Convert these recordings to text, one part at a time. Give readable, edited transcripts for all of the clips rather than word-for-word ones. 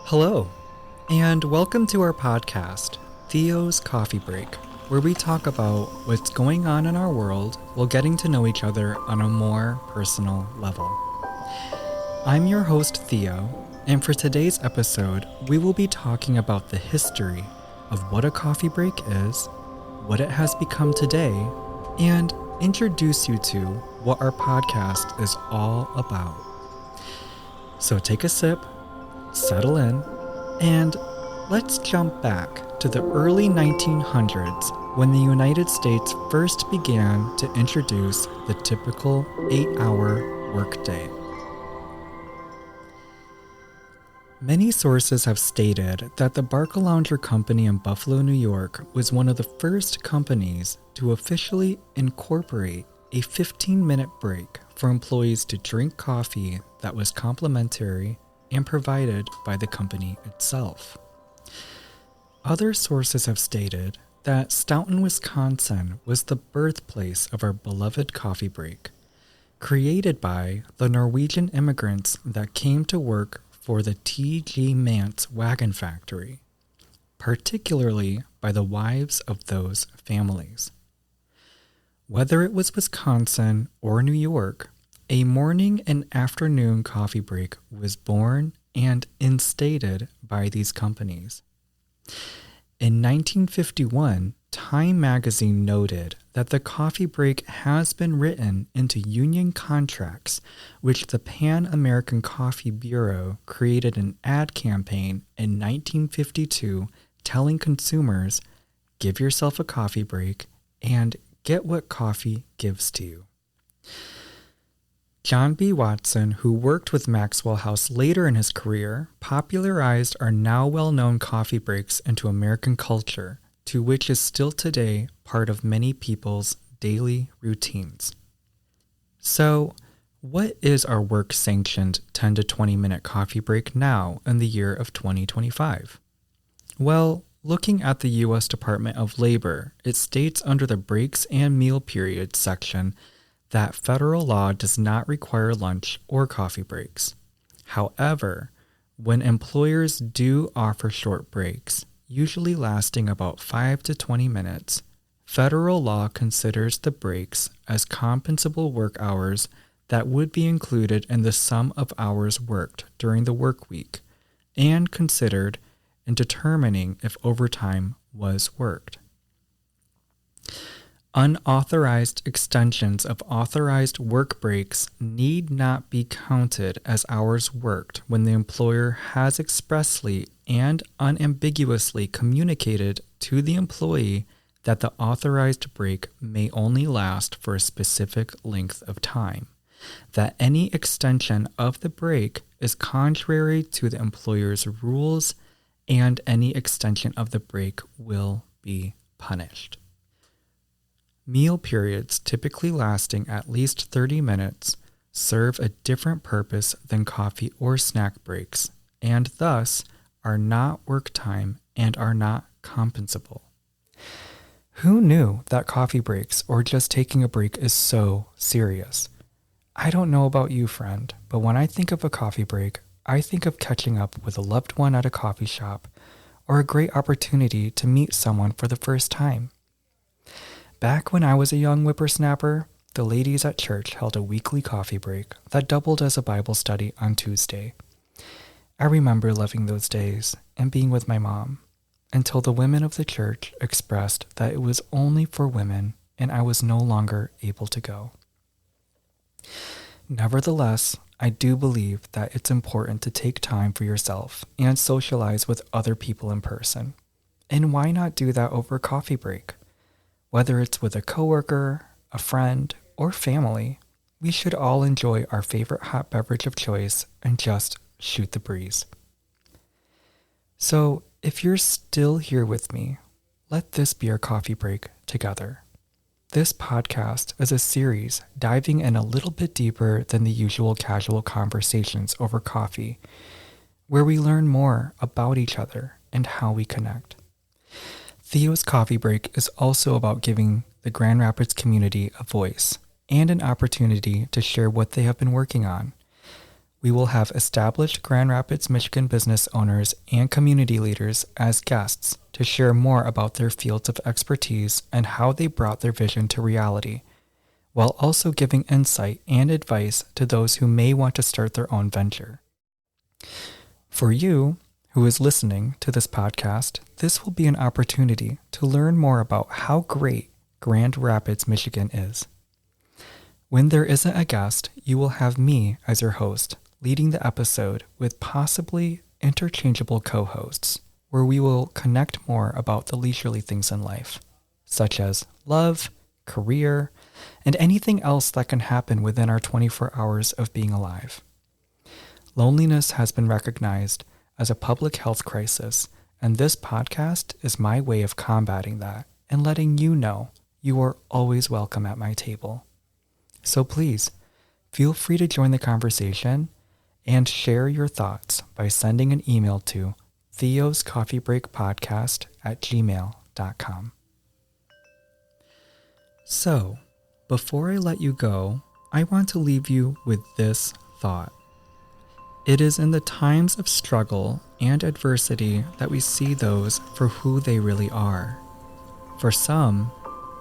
Hello, and welcome to our podcast, Theo's Coffee Break, where we talk about what's going on in our world while getting to know each other on a more personal level. I'm your host, Theo, and for today's episode, we will be talking about the history of what a coffee break is, what it has become today, and introduce you to what our podcast is all about. So take a sip, settle in, and let's jump back to the early 1900s when the United States first began to introduce the typical 8-hour workday. Many sources have stated that the Barcalounger Company in Buffalo, New York was one of the first companies to officially incorporate a 15-minute break for employees to drink coffee that was complimentary and provided by the company itself. Other sources have stated that Stoughton, Wisconsin was the birthplace of our beloved coffee break, created by the Norwegian immigrants that came to work for the T.G. Mance wagon factory, particularly by the wives of those families. Whether it was Wisconsin or New York, a morning and afternoon coffee break was born and instated by these companies. In 1951, Time magazine noted that the coffee break has been written into union contracts, which the Pan American Coffee Bureau created an ad campaign in 1952 telling consumers, "Give yourself a coffee break and get what coffee gives to you." John B. Watson, who worked with Maxwell House later in his career, popularized our now well-known coffee breaks into American culture, to which is still today part of many people's daily routines. So, what is our work-sanctioned 10 to 20-minute coffee break now in the year of 2025? Well, looking at the U.S. Department of Labor, it states under the Breaks and Meal Periods section that federal law does not require lunch or coffee breaks. However, when employers do offer short breaks, usually lasting about 5 to 20 minutes, federal law considers the breaks as compensable work hours that would be included in the sum of hours worked during the work week and considered in determining if overtime was worked. Unauthorized extensions of authorized work breaks need not be counted as hours worked when the employer has expressly and unambiguously communicated to the employee that the authorized break may only last for a specific length of time, that any extension of the break is contrary to the employer's rules, and any extension of the break will be punished. Meal periods, typically lasting at least 30 minutes, serve a different purpose than coffee or snack breaks, and thus are not work time and are not compensable. Who knew that coffee breaks or just taking a break is so serious? I don't know about you, friend, but when I think of a coffee break, I think of catching up with a loved one at a coffee shop or a great opportunity to meet someone for the first time. Back when I was a young whippersnapper, the ladies at church held a weekly coffee break that doubled as a Bible study on Tuesday. I remember loving those days and being with my mom, until the women of the church expressed that it was only for women and I was no longer able to go. Nevertheless, I do believe that it's important to take time for yourself and socialize with other people in person. And why not do that over a coffee break? Whether it's with a coworker, a friend, or family, we should all enjoy our favorite hot beverage of choice and just shoot the breeze. So, if you're still here with me, let this be our coffee break together. This podcast is a series diving in a little bit deeper than the usual casual conversations over coffee, where we learn more about each other and how we connect. Theo's Coffee Break is also about giving the Grand Rapids community a voice and an opportunity to share what they have been working on, We will have established Grand Rapids, Michigan business owners and community leaders as guests to share more about their fields of expertise and how they brought their vision to reality, while also giving insight and advice to those who may want to start their own venture. For you, who is listening to this podcast, this will be an opportunity to learn more about how great Grand Rapids, Michigan is. When there isn't a guest, you will have me as your host, leading the episode with possibly interchangeable co-hosts, where we will connect more about the leisurely things in life, such as love, career, and anything else that can happen within our 24 hours of being alive. Loneliness has been recognized as a public health crisis, and this podcast is my way of combating that and letting you know you are always welcome at my table. So please, feel free to join the conversation and share your thoughts by sending an email to theoscoffeebreakpodcast@gmail.com. So, before I let you go, I want to leave you with this thought. It is in the times of struggle and adversity that we see those for who they really are. For some,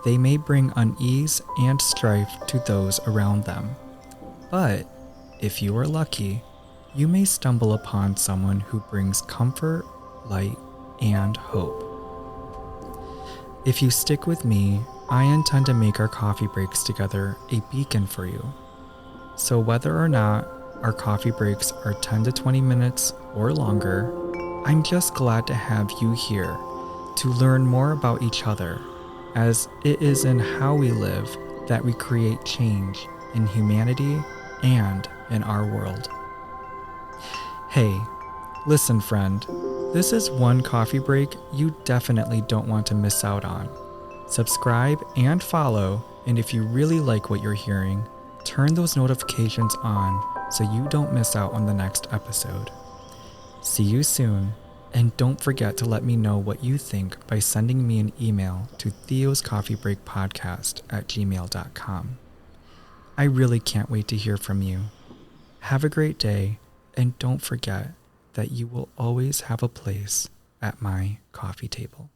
they may bring unease and strife to those around them. But if you are lucky, you may stumble upon someone who brings comfort, light, and hope. If you stick with me, I intend to make our coffee breaks together a beacon for you. So whether or not our coffee breaks are 10 to 20 minutes or longer, I'm just glad to have you here to learn more about each other, as it is in how we live that we create change in humanity and in our world. Hey, listen friend, this is one coffee break you definitely don't want to miss out on. Subscribe and follow, and if you really like what you're hearing, turn those notifications on so you don't miss out on the next episode. See you soon. And don't forget to let me know what you think by sending me an email to theoscoffeebreakpodcast@gmail.com. I really can't wait to hear from you. Have a great day, and don't forget that you will always have a place at my coffee table.